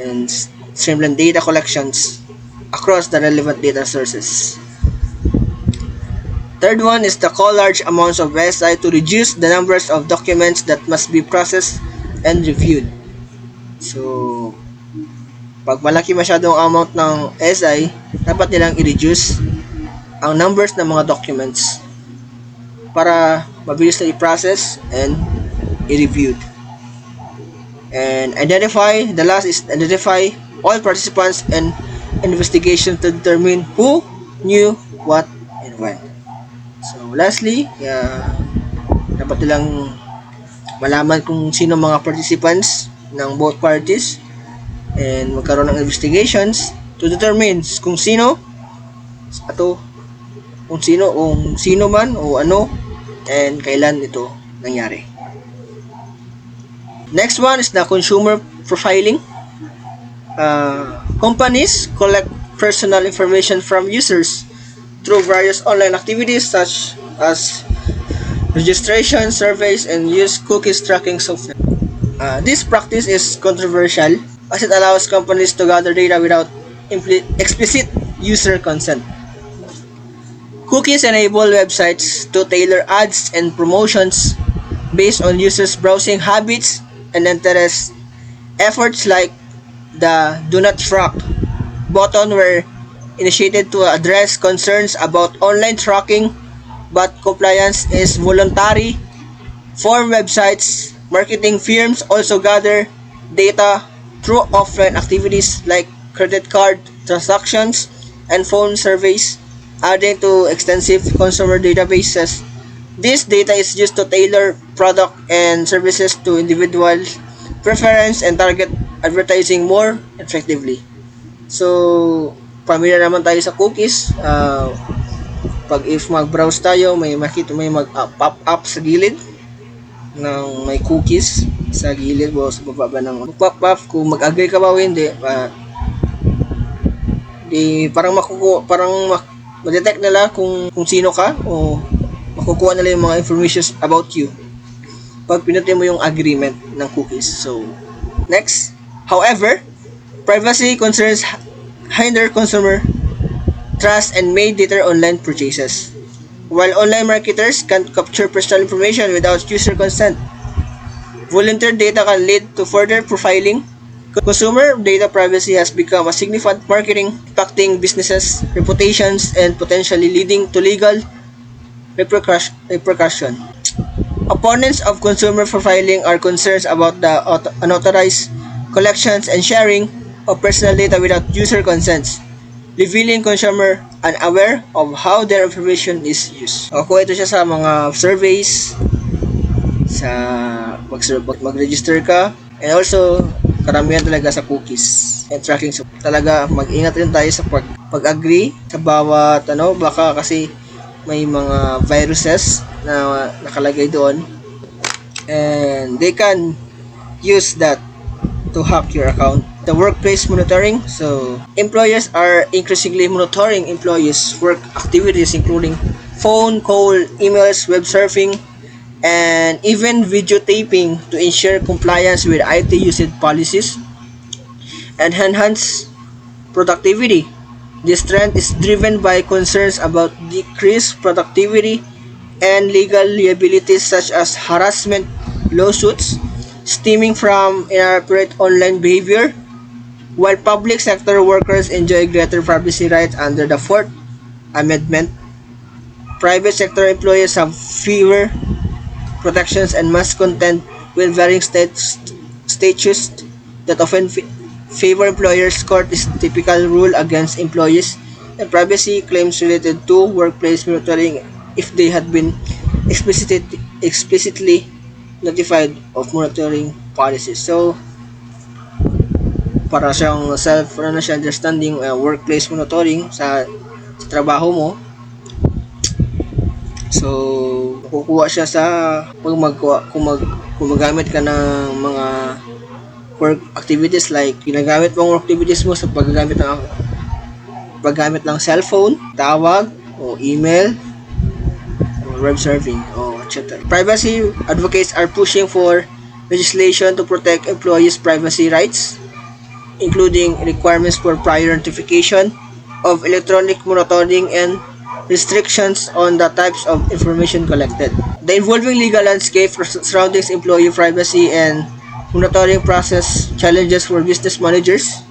and streamline data collections across the relevant data sources. Third one is to call large amounts of SI to reduce the numbers of documents that must be processed and reviewed. So, pag malaki masyadong amount ng SI, dapat nilang i-reduce ang numbers ng mga documents para mabilis na i-process and i-reviewed. And the last is identify all participants and investigation to determine who knew what and when. So lastly, dapat nilang malaman kung sino mga participants ng both parties and magkaroon ng investigations to determine kung sino man o ano and kailan ito nangyari. Next one is the consumer profiling. Companies collect personal information from users through various online activities such as registration, surveys, and use cookies tracking software. This practice is controversial as it allows companies to gather data without explicit user consent. Cookies enable websites to tailor ads and promotions based on users' browsing habits and interests. Efforts like the Do Not Track button were initiated to address concerns about online tracking, but compliance is voluntary. For websites, marketing firms also gather data through offline activities like credit card transactions and phone surveys, adding to extensive consumer databases. This data is used to tailor product and services to individual preference and target advertising more effectively. So, familiar naman tayo sa cookies. Pag if mag-browse tayo, may mag-pop up sa gilid ng may cookies sa gilid o sa baba ng pop up. Kung mag-agree ka ba o hindi, ma-detect nila kung sino ka o makukuha nila yung mga information about you pag pinutin mo yung agreement ng cookies. So, next. However, privacy concerns hinder consumer trust and made later online purchases. While online marketers can capture personal information without user consent, volunteer data can lead to further profiling. Consumer data privacy has become a significant marketing impacting businesses' reputations and potentially leading to legal repercussion. Opponents of consumer profiling are concerned about the unauthorized collections and sharing of personal data without user consents, revealing consumer unaware of how their information is used. Kung ito siya sa mga surveys, sa mag-register ka, and also karamihan talaga sa cookies and tracking. So, talaga mag-ingat rin tayo sa pag-agree sa bawat baka kasi may mga viruses na nakalagay doon and they can use that to hack your account. The workplace monitoring. So, employers are increasingly monitoring employees' work activities including phone call, emails, web surfing, and even videotaping to ensure compliance with IT usage policies and enhance productivity. This trend is driven by concerns about decreased productivity and legal liabilities such as harassment lawsuits stemming from inappropriate online behavior. While public sector workers enjoy greater privacy rights under the Fourth Amendment, private sector employees have fewer protections and must contend with varying statutes that often favor employers. Court is typical rule against employees and privacy claims related to workplace monitoring if they had been explicitly notified of monitoring policies. So, para siyang understanding workplace monitoring sa trabaho mo. So, kukuha siya sa kung magamit ka ng mga work activities like ginagamit mong activities mo sa paggamit ng cellphone, tawag, o email, or web surfing, o etc. Privacy advocates are pushing for legislation to protect employees' privacy rights. including requirements for prior notification of electronic monitoring and restrictions on the types of information collected. The evolving legal landscape surrounding employee privacy and monitoring process challenges for business managers,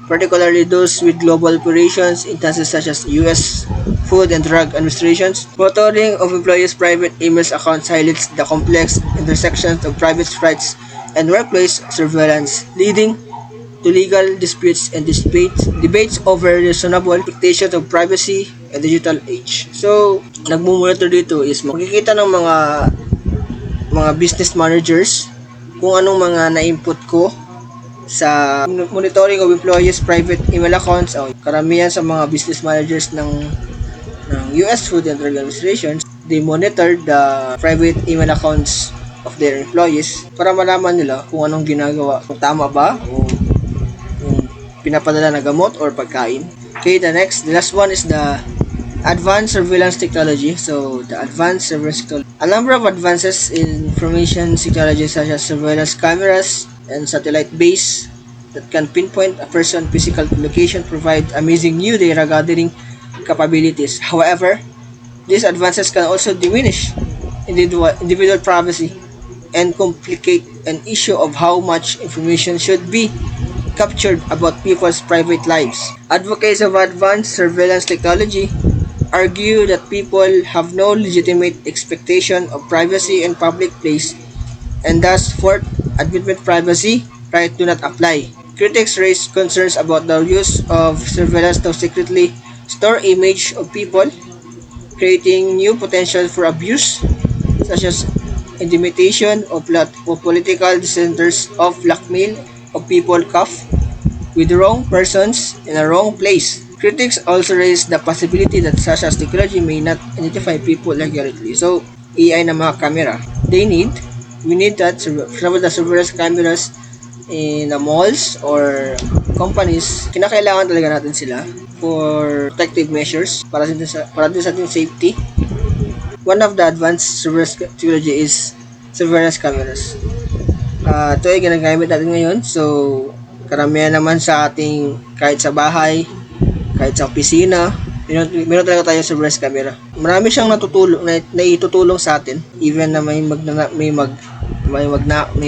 particularly those with global operations in countries such as U.S. Food and Drug Administrations. Monitoring of employees' private email accounts highlights the complex intersections of private rights and workplace surveillance, leading to legal disputes and debates over reasonable expectations of privacy and digital age. So, nagmumonitor dito is makikita ng mga business managers kung anong mga na-input ko sa monitoring of employees' private email accounts. O karamihan sa mga business managers ng US Food and Drug Administration, they monitor the private email accounts of their employees para malaman nila kung anong ginagawa, kung tama ba o kung pinapadala na gamot or pagkain. Okay, the last one is the advanced surveillance technology. So, the advanced surveillance technology. A number of advances in information technology such as surveillance cameras and satellite base that can pinpoint a person's physical location provide amazing new data gathering capabilities. However, these advances can also diminish individual privacy and complicate an issue of how much information should be captured about people's private lives. Advocates of advanced surveillance technology argue that people have no legitimate expectation of privacy in public place and thus Fourth Amendment privacy rights do not apply. Critics raise concerns about the use of surveillance to secretly store image of people, creating new potential for abuse, such as intimidation of political dissenters, of blackmail of people caught with wrong persons in a wrong place. Critics also raise the possibility that such as technology may not identify people accurately. So, AI na mga camera, we need that some of the surveillance cameras in the malls or companies, kinakailangan talaga natin sila for protective measures para din sa ating safety. One of the advanced surveillance technology is surveillance cameras. Ito ay ginagamit natin ngayon. So, karamihan naman sa ating kahit sa bahay, kahit sa opisina, meron talaga tayo surveillance camera. Marami siyang naitutulong sa atin even na may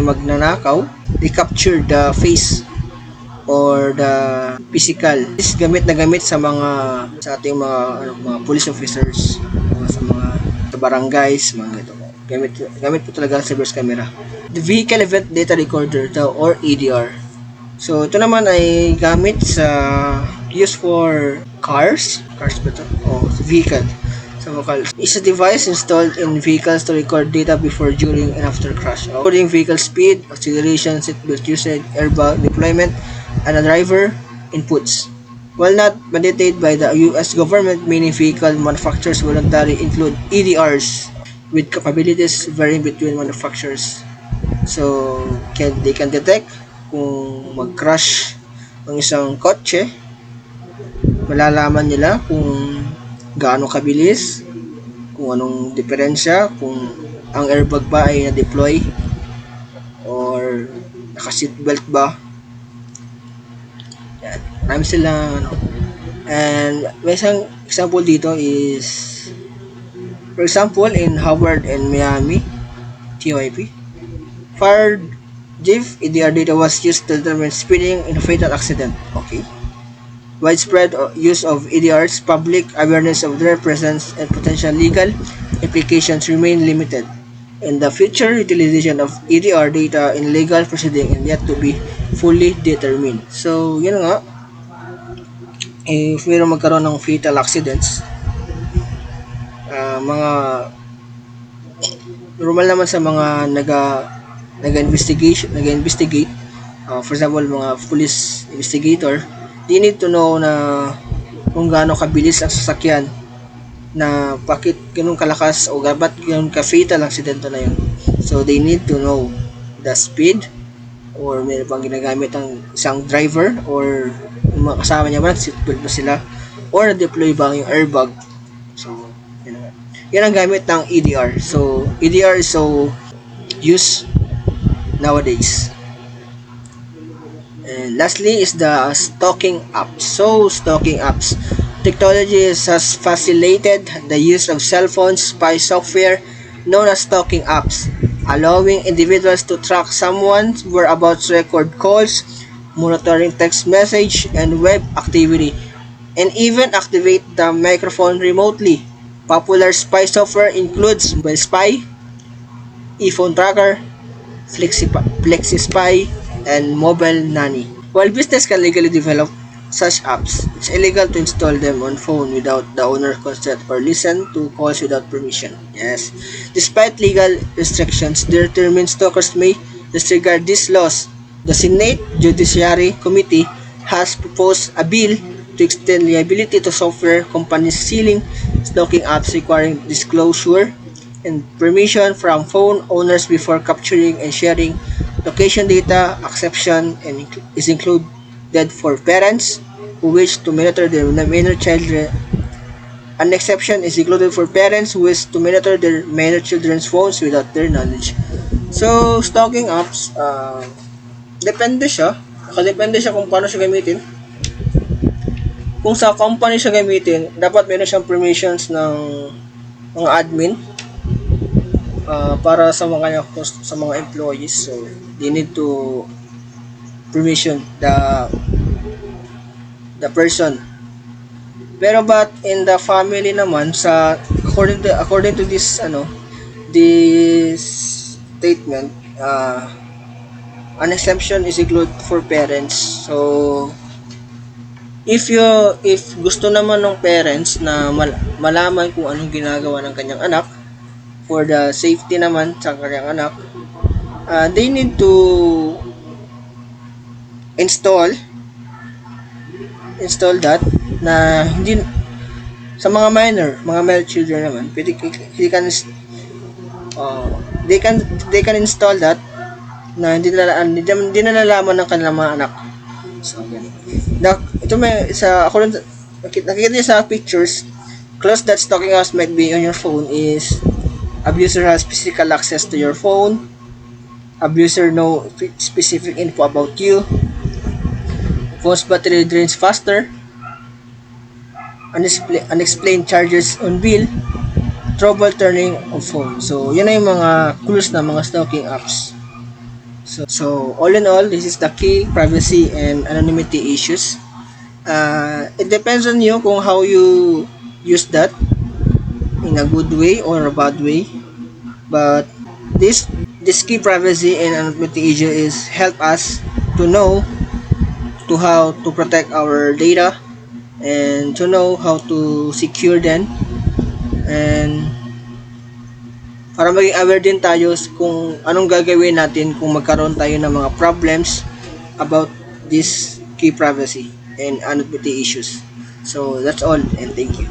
magnanakaw, they capture the face or the physical. This gamit sa ating mga police officers, sa barangays, mga ito. Gamit po talaga ang surveillance camera. The vehicle event data recorder or EDR. So ito naman ay gamit sa use for cars ba ito? Vehicle. So is a device installed in vehicles to record data before, during, and after crash, including vehicle speed, acceleration, seatbelt usage, airbag deployment, and a driver inputs. While not mandated by the US government, many vehicle manufacturers voluntarily include EDRs with capabilities varying between manufacturers. So, they can detect kung mag-crash ang isang kotse, malalaman nila kung gaano kabilis, kung anong diferensya, kung ang airbag ba ay na-deploy or naka-seatbelt ba. Yan. Marami silang And may isang example dito is, for example, in Howard and Miami, TYP, fire Jeff EDR data was used to determine speeding in a fatal accident. Okay. Widespread use of EDRs, public awareness of their presence, and potential legal implications remain limited. And the future utilization of EDR data in legal proceeding is yet to be fully determined. So, yun nga, if mayroong magkaroon ng fatal accidents, mga normal naman sa mga nag-investigate, for example, mga police investigator, they need to know na kung gaano kabilis ang sasakyan, na bakit ganun kalakas o ba't ganun ka-fatal aksidente na yun. So, they need to know the speed, or meron pang ginagamit ang isang driver or yung mga kasama niya ba, seatbelt ba sila, or na-deploy ba yung airbag. So, yan ang gamit ng EDR. So, EDR is so used nowadays. And lastly is the stalking apps. So stalking apps. Technology has facilitated the use of cell phones spy software known as stalking apps, allowing individuals to track someone's whereabouts, record calls, monitoring text message and web activity, and even activate the microphone remotely. Popular spy software includes Mobile Spy, ePhone Tracker, FlexiSpy, and Mobile Nanny. While business can legally develop such apps, it's illegal to install them on phone without the owner's consent or listen to calls without permission. Yes. Despite legal restrictions, determined stalkers may disregard these laws. The Senate Judiciary Committee has proposed a bill to extend liability to software companies selling stalking apps requiring disclosure and permission from phone owners before capturing and sharing location data. Exception and is included for parents who wish to monitor their minor children. An exception is included for parents who wish to monitor their minor children's phones without their knowledge. So, stalking apps, depende siya. Nakadepende siya kung paano siya gamitin. Kung sa company siya gamitin, dapat meron siyang permissions ng mga admin para sa mga employees. So they need to permission the person. Pero but in the family naman, sa according to this statement, an exemption is included for parents. So if gusto naman ng parents na malaman kung anong ginagawa ng kanyang anak, for the safety naman sa kanyang anak, they need to install that na hindi sa mga minor children naman, pwede uh, they can install that na hindi na nalaman ng kanilang mga anak. So, yan. Ito may sa ako nakikita niyo sa pictures, clues that stalking us might be on your phone is abuser has physical access to your phone, abuser know specific info about you, phone's battery drains faster, unexplained charges on bill, trouble turning of phone. So, yun na yung mga clues na mga stalking apps. So all in all, this is the key privacy and anonymity issues. It depends on you kung how you use that in a good way or a bad way. But this key privacy and anonymity issue is help us to know to how to protect our data and to know how to secure them, and para maging aware din tayo kung anong gagawin natin kung magkaroon tayo ng mga problems about this key privacy and anonymity issues. So that's all, and thank you.